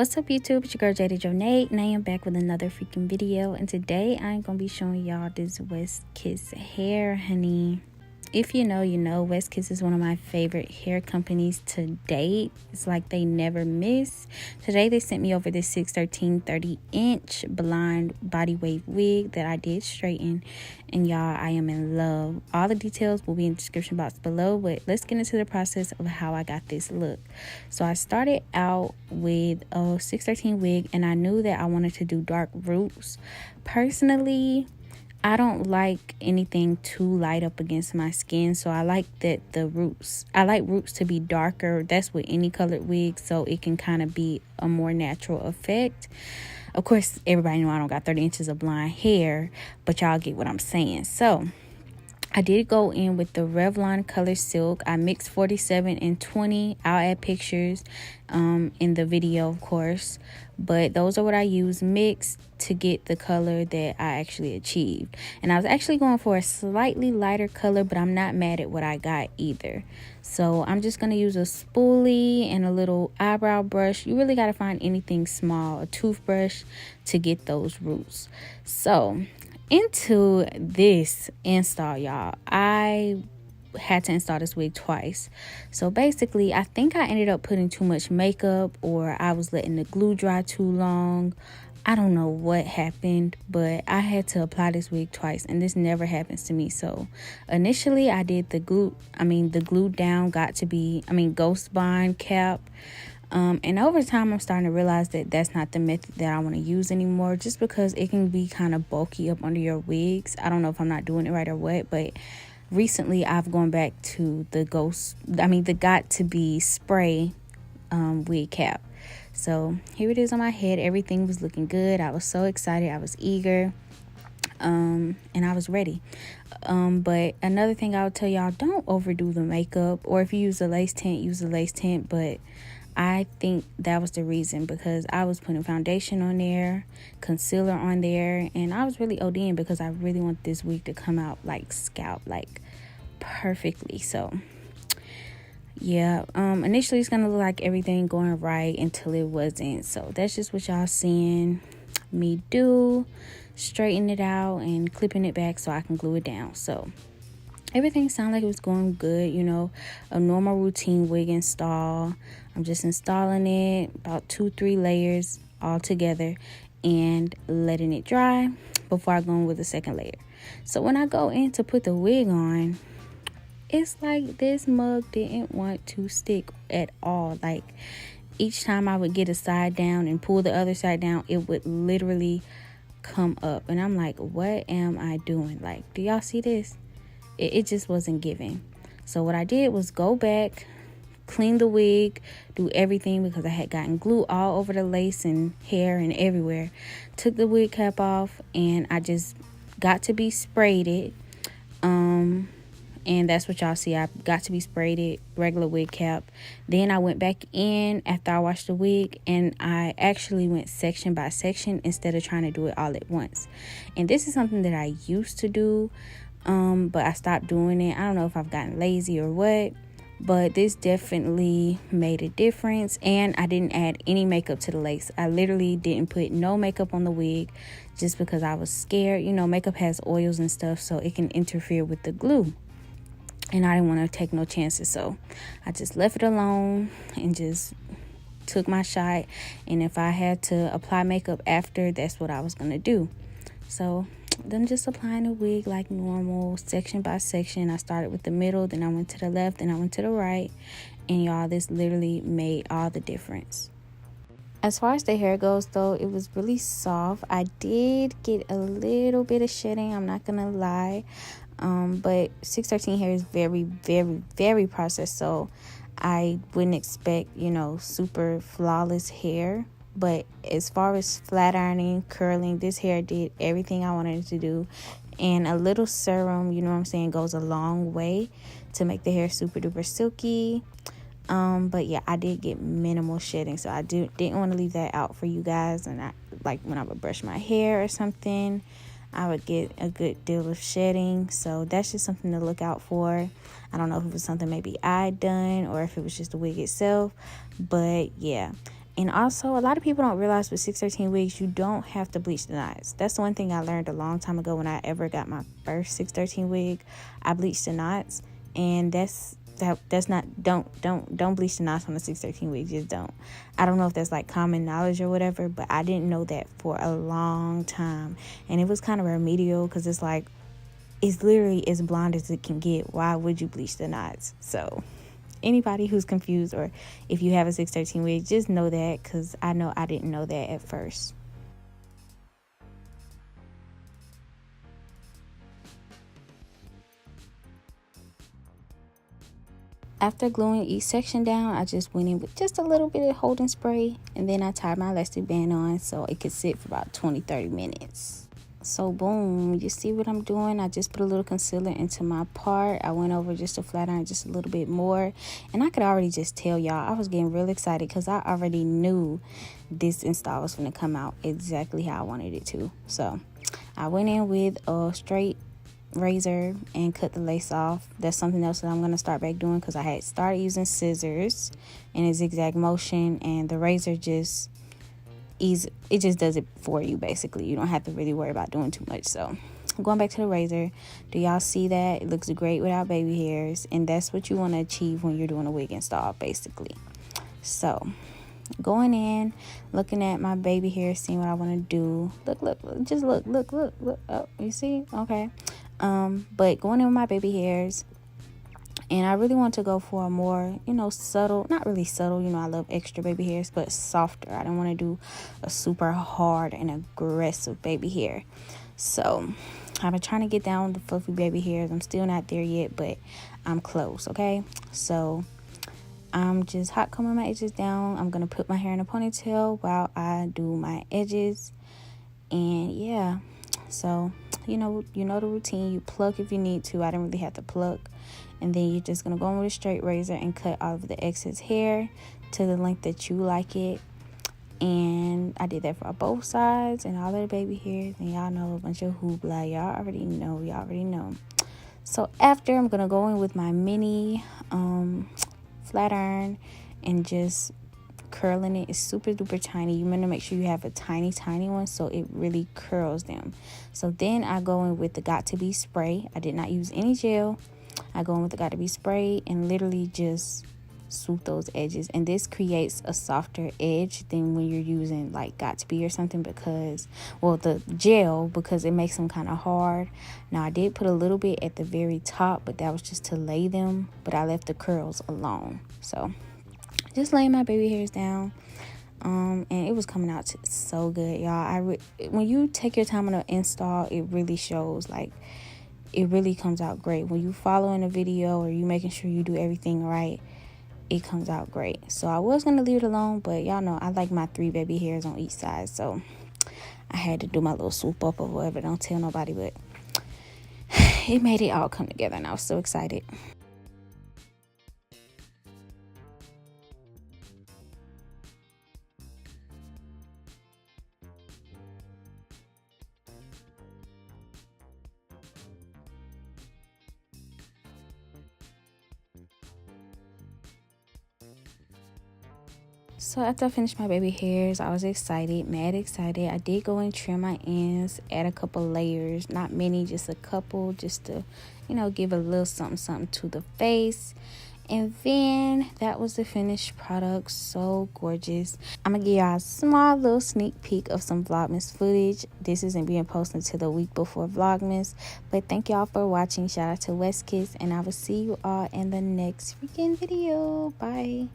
What's up, YouTube? It's your girl Jada Jonate, and I am back with another freaking video. And today I'm gonna be showing y'all this WESTKISS hair, honey. If you know, you know. WESTKISS is one of my favorite hair companies to date. It's like they never miss. Today they sent me over this 613 30-inch blonde body wave wig that I did straighten, and y'all, I am in love. All the details will be in the description box below, but let's get into the process of how I got this look. So I started out with a 613 wig, and I knew that I wanted to do dark roots. Personally, I don't like anything too light up against my skin, so I like that I like roots to be darker. That's with any colored wig, so it can kind of be a more natural effect. Of course, everybody know I don't got 30 inches of blonde hair, but y'all get what I'm saying. So I did go in with the Revlon Color Silk. I mixed 47 and 20. I'll add pictures in the video, of course. But those are what I use mixed to get the color that I actually achieved. And I was actually going for a slightly lighter color, but I'm not mad at what I got either. So I'm just going to use a spoolie and a little eyebrow brush. You really got to find anything small, a toothbrush, to get those roots. So into this install, y'all, I had to install this wig twice. So basically, I think I ended up putting too much makeup, or I was letting the glue dry too long. I don't know what happened, but I had to apply this wig twice, and this never happens to me. So initially I did the glue down ghost bond cap. And over time, I'm starting to realize that that's not the method that I want to use anymore, just because it can be kind of bulky up under your wigs. I don't know if I'm not doing it right or what, but recently I've gone back to the got to be spray wig cap. So here it is on my head. Everything was looking good. I was so excited. I was eager. And I was ready. But another thing I would tell y'all, don't overdo the makeup, or if you use a lace tint, use a lace tint. But I think that was the reason, because I was putting foundation on there, concealer on there, and I was really ODing because I really want this wig to come out like scalp, like perfectly. So yeah, initially it's gonna look like everything going right until it wasn't. So that's just what y'all seeing me do, straighten it out and clipping it back so I can glue it down. So everything sounded like it was going good, you know, a normal routine wig install. I'm just installing it, about 2-3 layers all together, and letting it dry before I go in with the second layer. So when I go in to put the wig on, it's like this mug didn't want to stick at all. Like, each time I would get a side down and pull the other side down, it would literally come up. And I'm like, what am I doing? Like, do y'all see this? It just wasn't giving. So what I did was go back, clean the wig, do everything, because I had gotten glue all over the lace and hair and everywhere. Took the wig cap off, and I just got to be sprayed it. And that's what y'all see. I got to be sprayed it, regular wig cap. Then I went back in after I washed the wig, and I actually went section by section instead of trying to do it all at once. And this is something that I used to do, but I stopped doing it. I don't know if I've gotten lazy or what, but this definitely made a difference. And I didn't add any makeup to the lace. I literally didn't put no makeup on the wig, just because I was scared. You know, makeup has oils and stuff, so it can interfere with the glue, and I didn't want to take no chances. So I just left it alone and just took my shot. And if I had to apply makeup after, that's what I was going to do. So then just applying the wig like normal, section by section. I started with the middle, then I went to the left, then I went to the right. And y'all, this literally made all the difference. As far as the hair goes, though, it was really soft. I did get a little bit of shedding, I'm not going to lie. But 613 hair is very, very, very processed. So I wouldn't expect, you know, super flawless hair. But as far as flat ironing, curling, this hair did everything I wanted it to do. And a little serum, you know what I'm saying, goes a long way to make the hair super duper silky. But yeah, I did get minimal shedding, so I didn't want to leave that out for you guys. And I, like, when I would brush my hair or something, I would get a good deal of shedding. So that's just something to look out for. I don't know if it was something maybe I'd done or if it was just the wig itself, but yeah. And also, a lot of people don't realize with 613 wigs, you don't have to bleach the knots. That's one thing I learned a long time ago when I ever got my first 613 wig. I bleached the knots, and that's not, don't bleach the knots on the 613 wig. Just don't. I don't know if that's like common knowledge or whatever, but I didn't know that for a long time, and it was kind of remedial because it's like, it's literally as blonde as it can get. Why would you bleach the knots? So anybody who's confused, or if you have a 613 wig, just know that, because I know I didn't know that at first. After gluing each section down, I just went in with just a little bit of holding spray, and then I tied my elastic band on so it could sit for about 20-30 minutes. So boom, you see what I'm doing? I just put a little concealer into my part. I went over just to flat iron just a little bit more, and I could already just tell y'all I was getting real excited because I already knew this install was going to come out exactly how I wanted it to. So I went in with a straight razor and cut the lace off. That's something else that I'm going to start back doing because I had started using scissors in a zigzag motion, and the razor just it just does it for you. Basically, you don't have to really worry about doing too much. So going back to the razor, do y'all see that? It looks great without baby hairs, and that's what you want to achieve when you're doing a wig install, basically. So going in, looking at my baby hair, seeing what I want to do. Look, just look. Oh, you see? Okay. But going in with my baby hairs, and I really want to go for a more, subtle, not really subtle, I love extra baby hairs, but softer. I don't want to do a super hard and aggressive baby hair. So I've been trying to get down the fluffy baby hairs. I'm still not there yet, but I'm close, okay? So I'm just hot combing my edges down. I'm going to put my hair in a ponytail while I do my edges. And yeah, so you know the routine. You pluck if you need to. I didn't really have to pluck. And then you're just going to go in with a straight razor and cut all of the excess hair to the length that you like it. And I did that for both sides and all of the baby hairs. And y'all know a bunch of hoopla. Y'all already know. So after, I'm going to go in with my mini flat iron and just curling it. It's super duper tiny. You want to make sure you have a tiny one so it really curls them. So then I go in with the Got To Be spray. I did not use any gel. I go in with the Got To Be spray and literally just swoop those edges, and this creates a softer edge than when you're using like Got To Be or something, because the gel, because it makes them kind of hard. Now I did put a little bit at the very top, but that was just to lay them, but I left the curls alone. So just laying my baby hairs down, and it was coming out so good, y'all. When you take your time on an install, it really shows. Like, it really comes out great when you following a video or you making sure you do everything right. It comes out great. So I was gonna leave it alone, but y'all know I like my 3 baby hairs on each side, so I had to do my little swoop up or whatever. Don't tell nobody, but it made it all come together, and I was so excited. So after I finished my baby hairs, I was mad excited. I did go and trim my ends, add a couple layers, not many, just a couple, just to, give a little something to the face. And then that was the finished product. So gorgeous. I'm gonna give y'all a small little sneak peek of some Vlogmas footage. This isn't being posted until the week before Vlogmas, but thank y'all for watching. Shout out to WESTKISS, and I will see you all in the next freaking video. Bye.